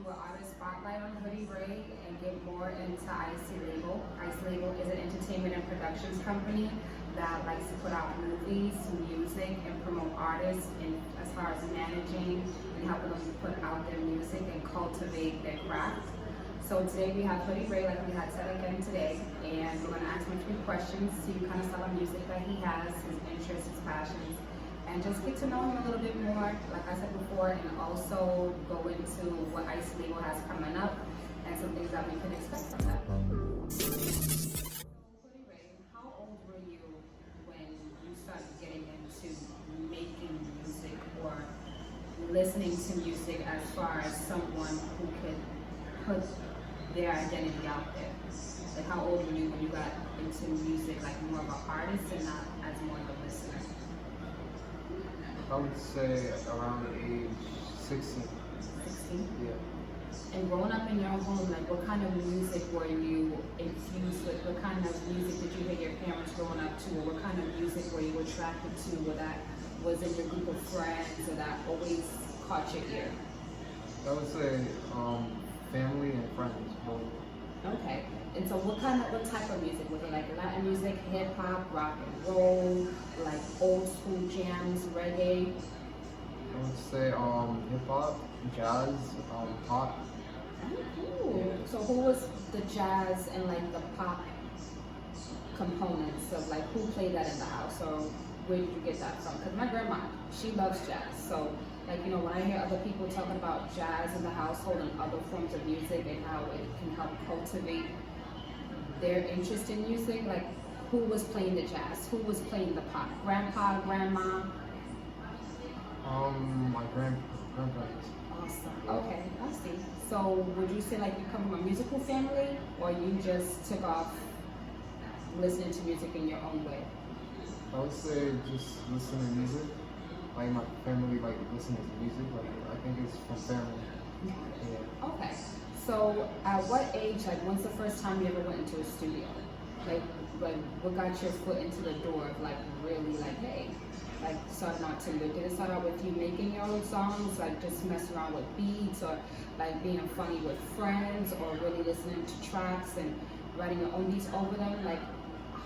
do an artist spotlight on Hoodie Ray and get more into Icylabel. Icylabel is an entertainment and productions company that likes to put out movies, music, and promote artists in, as far as managing and helping them put out their music and cultivate their craft. So today we have Hoodie Ray, like we had said again today, and we're going to ask him a few questions, see what kind of style of music that he has, his interests, his passions, and just get to know him a little bit more, like I said before, and also go into what Icylabel has coming up and some things that we can expect from that. Hoodie Ray, how old were you when you started getting into making music or listening to music as far as someone who could put their identity out there? Like how old were you when you got into music, like more of an artist and not as more of a listener? I would say around the age 16. 16? Yeah. And growing up in your own home, like what kind of music were you infused with? What kind of music did you hear your parents growing up to? Or what kind of music were you attracted to? Or that was in your group of friends or that always caught your ear? I would say family and friends, both. Okay. And so what type of music? Was it like Latin music, hip hop, rock and roll, like old school jams, reggae? I would say hip hop, jazz, pop. Oh, cool. Yeah. So who was the jazz and like the pop components of like who played that in the house, or where did you get that from? Because my grandma, she loves jazz. So like, you know, when I hear other people talking about jazz in the household and other forms of music and how it can help cultivate their interest in music, like who was playing the jazz? Who was playing the pop? Grandpa, grandma? My grandparents. Awesome. Okay, I see. So would you say like you come from a musical family, or you just took off listening to music in your own way? I would say just listen to music. Like my family like listening to music. Like I think it's from family. Yeah. Okay. So at what age, like when's the first time you ever went into a studio? Like what got your foot into the door of like really like, hey, like starting out to did it start out with you making your own songs, like just messing around with beats, or like being funny with friends, or really listening to tracks and writing your own beats over them? Like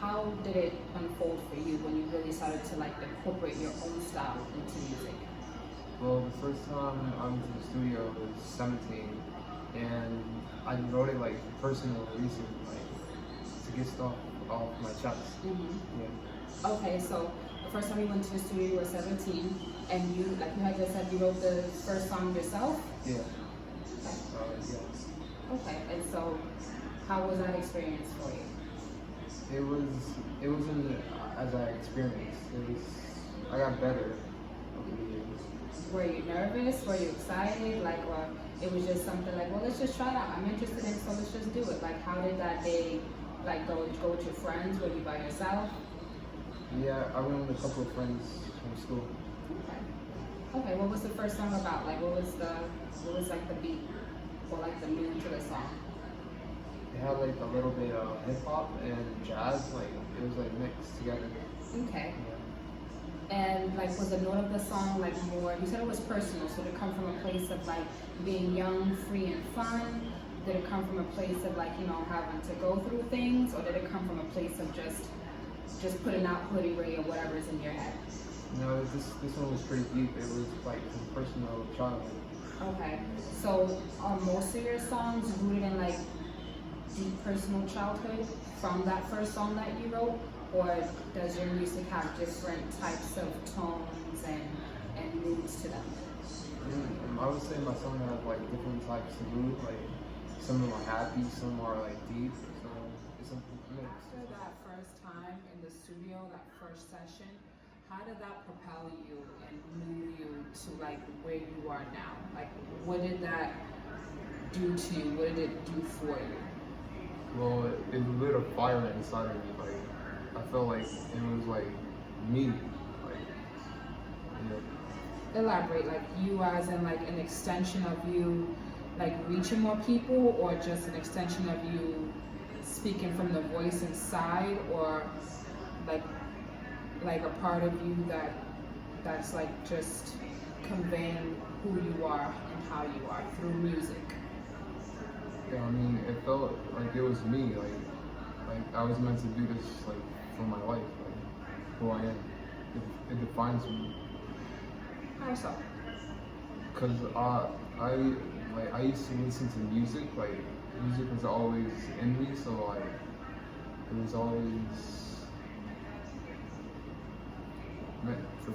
how did it unfold for you when you really started to like incorporate your own style into music? Well, the first time I went to the studio was 17, and I wrote it like personal reason, like to get stuff off my chest. Mm-hmm. Yeah. Okay, so the first time you went to the studio, you were 17, and you, like you had just said, you wrote the first song yourself? Yeah. Okay. Yeah. Okay, and so how was that experience for you? It wasn't as I experienced. I got better over the years. Were you nervous? Were you excited? Like, or it was just something like, well, let's just try it out. I'm interested in it, so let's just do it. Like, how did that day, like, go with your friends? Were you by yourself? Yeah, I went with a couple of friends from school. Okay. Okay, what was the first song about? Like, what was like the beat, or like the mood to the song? It had like a little bit of hip hop and jazz, like it was like mixed together. Okay. Yeah. And like, was the note of the song like more? You said it was personal, so did it come from a place of like being young, free, and fun? Did it come from a place of like, you know, having to go through things, or did it come from a place of just putting out Hoodie Ray or whatever's in your head? No, this one was pretty deep. It was like some personal childhood. Okay. So are most of your songs rooted in like deep personal childhood from that first song that you wrote, or does your music have different types of tones and moods to them? I would say my songs have like different types of mood. Like some of them are happy, some are like deep. So it's a mix. After that first time in the studio, that first session, how did that propel you and move you to like where you are now? Like what did that do to you? What did it do for you? Well, it lit a fire inside of me. Like I felt like it was like me. Like yeah. Elaborate, like you as in like an extension of you, like reaching more people, or just an extension of you speaking from the voice inside, or like a part of you that's like just conveying who you are and how you are through music? Yeah, I mean, it felt like it was me. Like I was meant to do this like for my life, like who I am. It defines me. How so? Cause I used to listen to music. Like music was always in me, so like it was always meant to.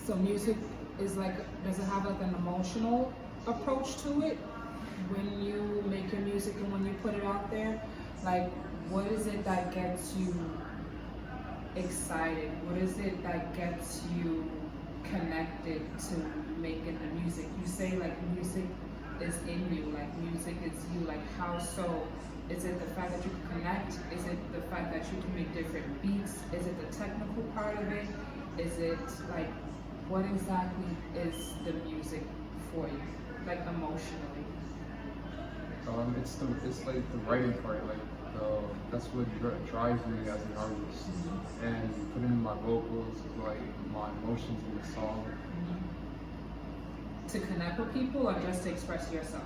So music is like, does it have like an emotional approach to it when you make your music and when you put it out there? Like, what is it that gets you excited? What is it that gets you connected to making the music? You say like music is in you, like music is you, like how so? Is it the fact that you can connect? Is it the fact that you can make different beats? Is it the technical part of it? Is it like, what exactly is the music for you, like emotionally? It's like the writing part. Like that's what drives me as an artist, and putting in my vocals, like my emotions in the song. To connect with people or just to express yourself?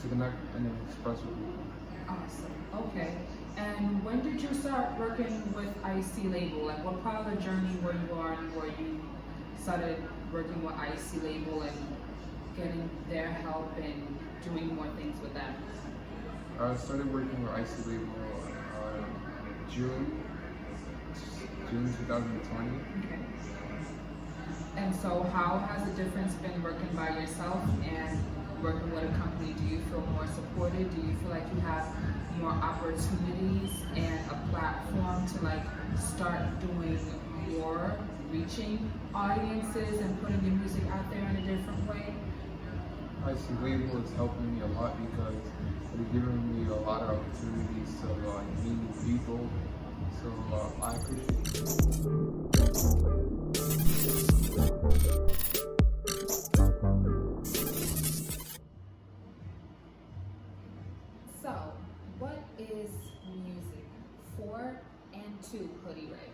To connect and then express with people. Awesome. Okay. And when did you start working with Icylabel? Like, what part of the journey were you on where you started working with Icylabel and getting their help and doing more things with them? I started working with Icylabel June 2020. Okay. And so how has the difference been working by yourself and working with a company? Do you feel more supported? Do you feel like you have more opportunities and a platform to like start doing more reaching audiences and putting your music out there in a different way? Icylabel is helping me a lot because it's giving me a lot of opportunities to meet new people. So I appreciate it. So, what is music for and to Hoodie Ray?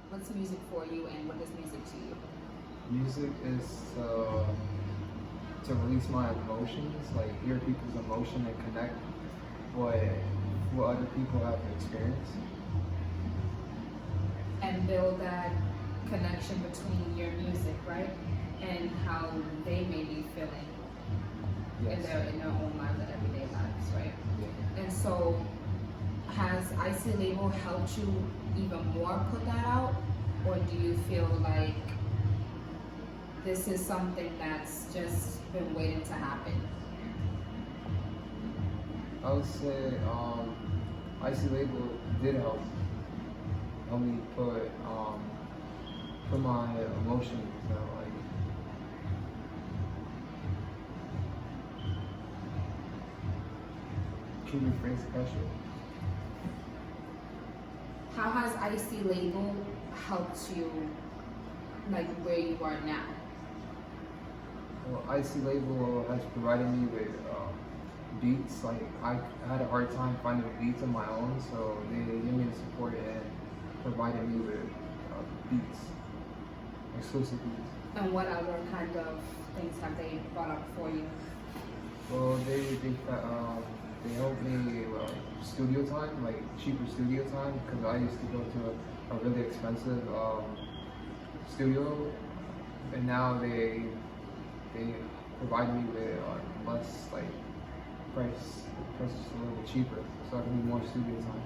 What's music for you and what is music to you? Music is to release my emotions, like hear people's emotion and connect what other people have experienced. And build that connection between your music, right? And how they may be feeling in their own lives and everyday lives, right? Yeah. And so has Icylabel helped you even more put that out? Or do you feel like this is something that's just been waiting to happen? I would say Icylabel did help me put my emotions out, like can you rephrase the question? How has Icylabel helped you like where you are now? Well, Icylabel has provided me with beats. Like I had a hard time finding beats on my own, so they gave me the support and provided me with beats, exclusive beats. And what other kind of things have they brought up for you? Well, they helped me with studio time, like cheaper studio time, because I used to go to a really expensive studio, and now they provide me with less like price is a little bit cheaper, so I can do more studio time.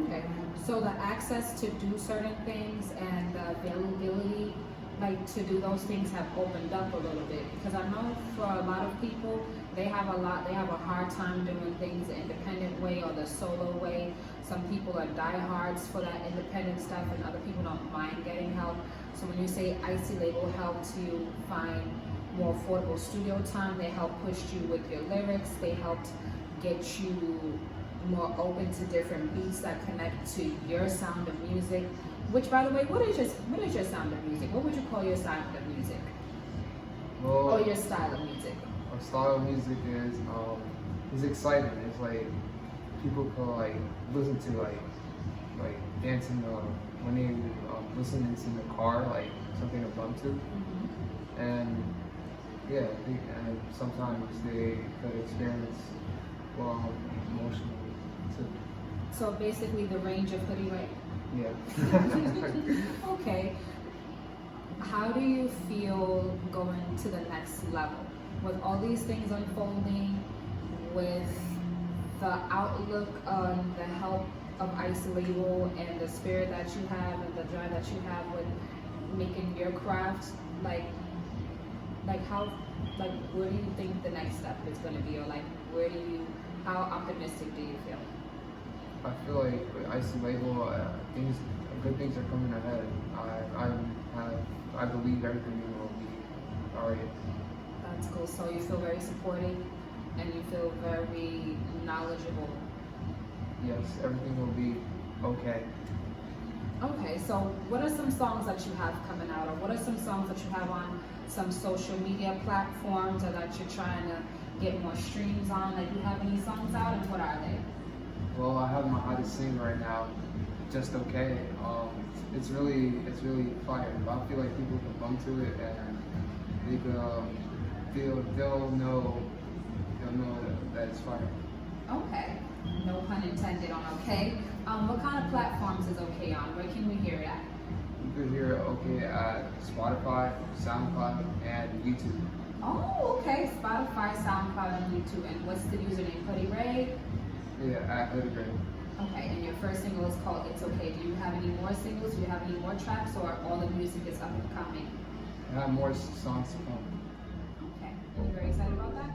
Okay, so the access to do certain things and the availability, like to do those things, have opened up a little bit. Because I know for a lot of people, they have a hard time doing things the independent way or the solo way. Some people are diehards for that independent stuff, and other people don't mind getting help. So when you say Icylabel helped you find more affordable studio time, they helped push you with your lyrics, they helped get you more open to different beats that connect to your sound of music. Which, by the way, what is your sound of music? What would you call your sound of music? Well, Or your style of music? our style of music is exciting. It's like people can like listen to like dancing when they listening to the car, like something to bump to. And yeah, and sometimes they could experience well, emotionally too. So basically the range of Hoodie Ray. Yeah. Okay. How do you feel going to the next level? With all these things unfolding, with the outlook on the help of Icylabel and the spirit that you have and the drive that you have with making your craft, where do you think the next step is going to be, or how optimistic do you feel? I feel like with Icylabel, good things are coming ahead. I believe everything will be alright. That's cool. So you feel very supported and you feel very knowledgeable. Yes, everything will be okay. Okay, so what are some songs that you have coming out, or what are some songs that you have on some social media platforms, or that you're trying to get more streams on? Like, do you have any songs out, and what are they? Well, I have my How to Sing right now, just okay. It's really fire. I feel like people can bump to it and they can, they'll know that it's fire. Okay, no pun intended on okay. What kind of platforms is okay on? Where can we hear it at? You can hear it okay at Spotify, SoundCloud, and YouTube. Oh, okay. Spotify, SoundCloud, and YouTube. And what's the username? Hoodie Ray? Yeah, at Hoodie Ray. Okay, and your first single is called It's Okay. Do you have any more singles? Do you have any more tracks, or all the music is up and coming? I have more songs to come. Okay. Are you very excited about that?